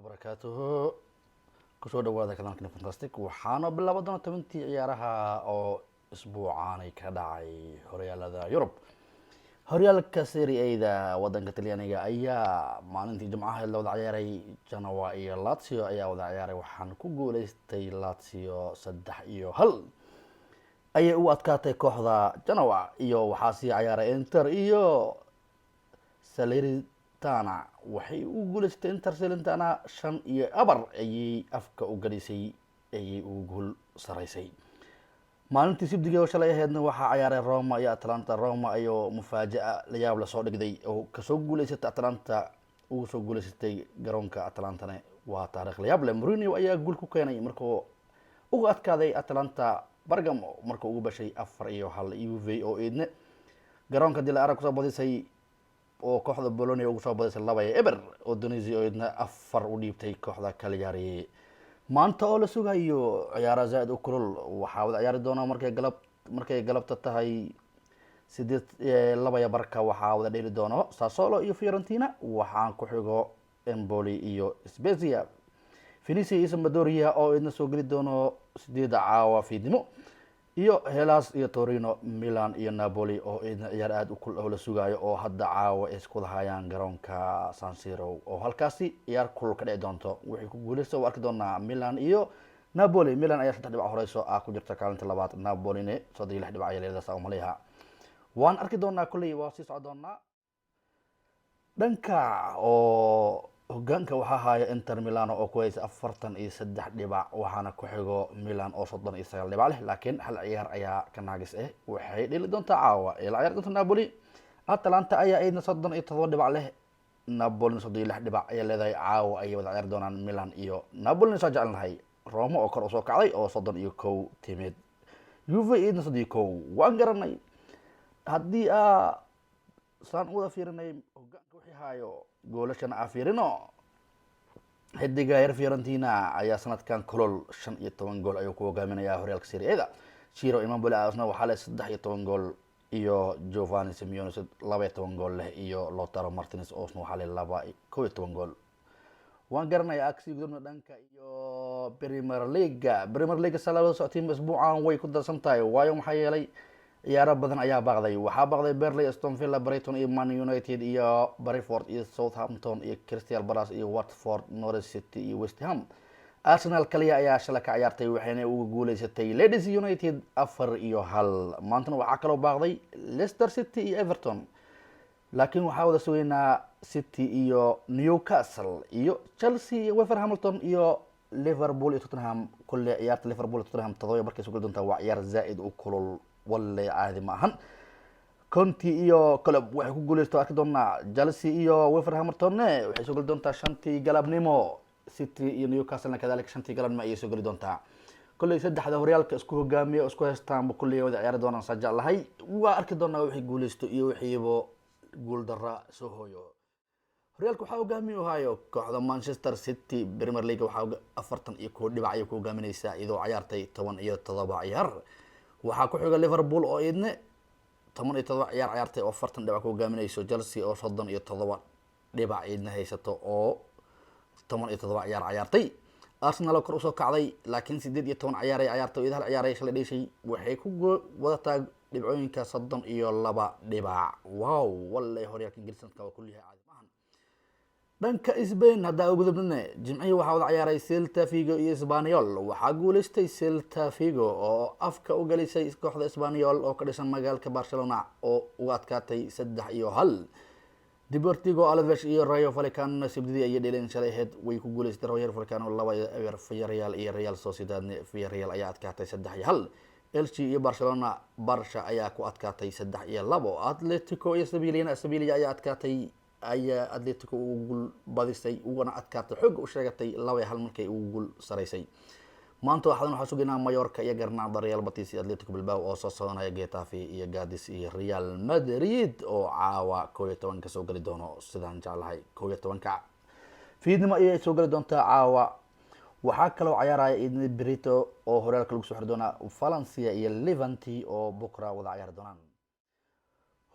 wabarakatuhu. Kusoo dhawaada kanaalkani fantastic waxaana bilaabo doona tobantii ciyaaraha oo isbuucaanay ka dhacay horyaalada Yurub. Horyaalka Serie A-da wadanka Talyaaniga ayaa maalintii Jimcaha la wada ciyaaray. Genoa iyo Lazio ayaa wada ciyaaray, waxaan ku guuleystay Lazio 3-1 ayay u adkaatay kooxda Genoa, iyo waxaa sii ciyaaray Inter iyo Salernitana. waxay u guuleystay Inter Salernitana 5-4 ayay afka u galisay, ayay u guul saraysay. maalintii Sabtida oo shalay ahaydna waxaa ciyaaray Roma iyo Atalanta. Roma ayo mufaaja'a la yaab la soo dhigday oo kasoo guuleysatay Atalanta, ugu soo guuleysatay garoonka Atalantana waa taariikh la yaab leh. Mourinho ayaa guul ku keenay markuu uga adkaaday Atalanta Bergamo markuu ugu bashay 4-1. Juve oo eedna garoonka dil arag kusoo badisay oo kooxda Bologna ugu soo badisay 2-0 oo Udinese oo eedna 4 u dhiibtay kooxda Cagliari. maanta oo la sugayo ciyaaro zaid u kulul waxaa wada ciyaari doona markay galabta tahay 8-2 waxaa wada dheeli doono Sassuolo iyo Fiorentina. waxaan ku xigo Empoli iyo Spezia. Venezia iyo Sampdoria oo idna soo geli doono 8 caawa fiidnimo, iyo Hellas iyo Torino. Milan iyo Napoli oo idna ciyaar aad u kulul oo la sugayo oo hadda caawa isku hayaan garoonka San Siro oo halkaasi ciyaar kulul ka dhici doonto. wixii ku guuleysto arki doona Milan iyo Napoli. Milan ayaa 3 dhibac horeyso ku jirta kaalinta labaad, Napolina 6 dhibac ay leedahay oo maleeyaha. waan arki doonaa kulli waa sii socon doonaa. dhanka oo hogaanka waxaa haya Inter Milan oo ku haysa 43 dhibac, waxaana ku xigo Milan oo 39 dhibac leh, laakiin hal ciyaar ayaa ka naagis waxay dhili doontaa caawa ila ciyaar doonta Napoli. Atalanta ayaa ayadna 37 dhibac leh, Napoli 36 dhibac ay leedahay. caawa ay wada ciyaar doonaan Milan iyo Napoli. soo jecelnahay Roma oo kor u soo kacday oo 31 timid. Juve ayadna 31 waan garanay. haddii saan wada fiirinay hogaanka wixii hayo goolashan fiirino, xidiga yar Fiorentina ayaa sanadkan kulol 15 gool ayuu ku hogaaminayaa horyaalka Serie A-da. Ciro Immobile asna waxaa leh 13 gool, iyo Giovanni Simeone 12 gool leh, iyo Lautaro Martinez oo waxaa leh 12 gool. waan garanayaa agsi gudubna dhanka iyo Premier League salado socotiin isbuucan way ku darsan tahay, waayo maxaa yeelay ciyaaro badan ayaa baaqday. waxaa baaqday Burnley, Aston Villa, Brighton iyo Man United, iyo Brentford iyo Southampton, iyo Crystal Palace iyo Watford, Norwich City iyo West Ham. Arsenal kaliya ayaa shalay ka ciyaartay, waxayna ugu guuleysatay Leeds United 4-1. maantana waxaa kaloo baaqday Leicester City iyo Everton, laakiin waxaa wada sugaynaa City iyo Newcastle iyo Chelsea iyo Wolverhampton iyo Liverpool iyo Tottenham. kulle ciyaarta Liverpool iyo Tottenham 7 markay soo gali doontaa waa ciyaar zaid u kulul, walle caadi ma ahan. Conte iyo Klopp waxay ku guuleystaan arki doonaa. Chelsea iyo Wolverhampton waxay soo gali doontaa 5 galabnimo. City iyo Newcastle kadalika 5 galabnimo ayay soo gali doontaa. kulley saddexda horyaalka isku hogaamiya isku haystaan kulley wada ciyaari doonaan sajaa lahay. waa arki doonaa wixii guuleysto iyo wixiibo guul darra soo hooyo. horyaalka waxaa hogaamiyo hayo kooxda Manchester City. Premier League waxaa 41 dhibac ay ku hogaaminaysaa iyadoo ciyaartay 17 ciyaar. waxaa ku xiga Liverpool oo idna 17 ciyaar ciyaartay oo 40 dhibac ku hogaaminayso. Chelsea oo 37 dhibac idna haysato oo 17 ciyaar ciyaartay. Arsenal oo kor u soo kacday laakiin 18 ciyaar ay ciyaartay oo hal ciyaar ay shalay dheeshay, waxay ku wadataa dhibcooyinka 32 dhibac. wow, wallahi horyaalka Ingiriiska waa kulliye caadi maahan. dhanka Spain hadda ugu gudubnaa Jimcihii waxaa wada ciyaaray Celta Vigo iyo Espanyol. waxaa guuleystay Celta Vigo oo afka u galisay kooxda Espanyol oo ka dhisan magaalka Barcelona oo uga adkaatay 3-1. Deportivo Alaves iyo Rayo Vallecano Sabtidii ayay dheeleen shalay ahayd, way ku guuleystay Rayo Vallecano 2-0. Villarreal iyo Real Sociedad Villarreal ayaa adkaatay 3-1. Elche iyo Barca ayaa ku adkaatay 3-2. Atletico iyo Sevilla ayaa adkaatay Atletico ugu badisay ugana adkaatay xog u sheegatay 2-1 markay ugu guul saraysay. maanta waxaan sugaynaa Mallorca iyo Granada, Real Betis iyo Atletico Bilbao oo soo soconaya, Getafe iyo Cadiz iyo Real Madrid oo caawa 11 ka soo gali doono. sidaan jeclahay 11 fiidnimo ayay soo gali doontaa caawa. waxaa kaloo ciyaaraya idna Brito oo horyaalka lagu soo xiri doona Valencia iyo Levante oo bukra wada ciyaari doonaan.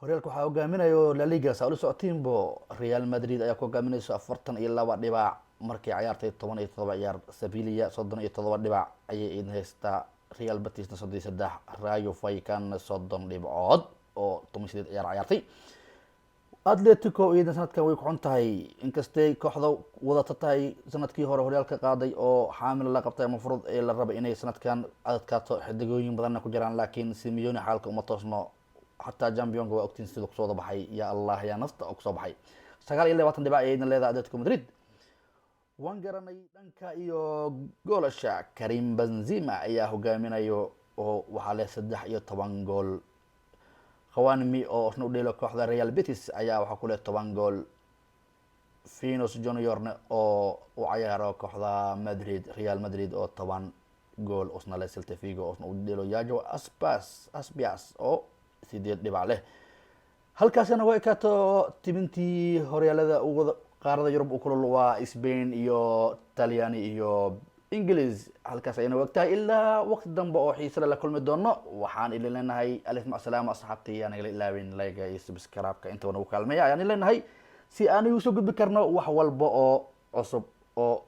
horyaalka waxaa hogaaminayo La Liga Saudi Socotimbo. Real Madrid ayaa ku hogaaminayso 42 dhibac, markay ciyaartay 17 ciyaar. Sevilla 37 dhibac ayay idin haystaa. Real Betisna 33, Rayo Vallecano 30 dhibcood oo 18 ciyaar ciyaartay. Atletico iyada sanadkan way ku xun tahay inkastay kooxda wadata tahay sanadkii hore horyaalka qaaday oo xaamil la qabtay ama furud ee la rabay inay sanadkan adkaato xidigooyin badanna ku jiraan, laakiin Simeone xaalka uma toosno. xataa championka waa ogtiin sida kusoo baxay, ya allah ya nafta oo kusoo baxay 29 dhibac ayayna leedahay Atletico Madrid. waan garanay dhanka iyo goolasha. Karim Benzema ayaa hogaaminayo oo waxaa leh 13 gool. Khawanmi oo isna u dheelo kooxda Real Betis ayaa waxaa ku leh 10 gool. Vinicius Juniorna oo u ciyaaro kooxda Madrid, Real Madrid oo 10 gool. isna leh Celta Vigo oo isna u dheelo Yayo Aspas oo 8 dhibac leh. halkaasina way ka to tibintii horyaalada ugu qaarada Yurub u kulul waa Spain iyo Talyaani iyo English. halkaas ayna waqtahay ilaa waqti dambe oo xiiso la kulmi doono. waxaan idin leenahay alif ma salaam asxaabtii, aan igala ilaawin like iyo subscribe-ka inta wana u kaalmeeya ayaan idin leenahay si aan igu soo gudbi karno wax walba oo cusub oo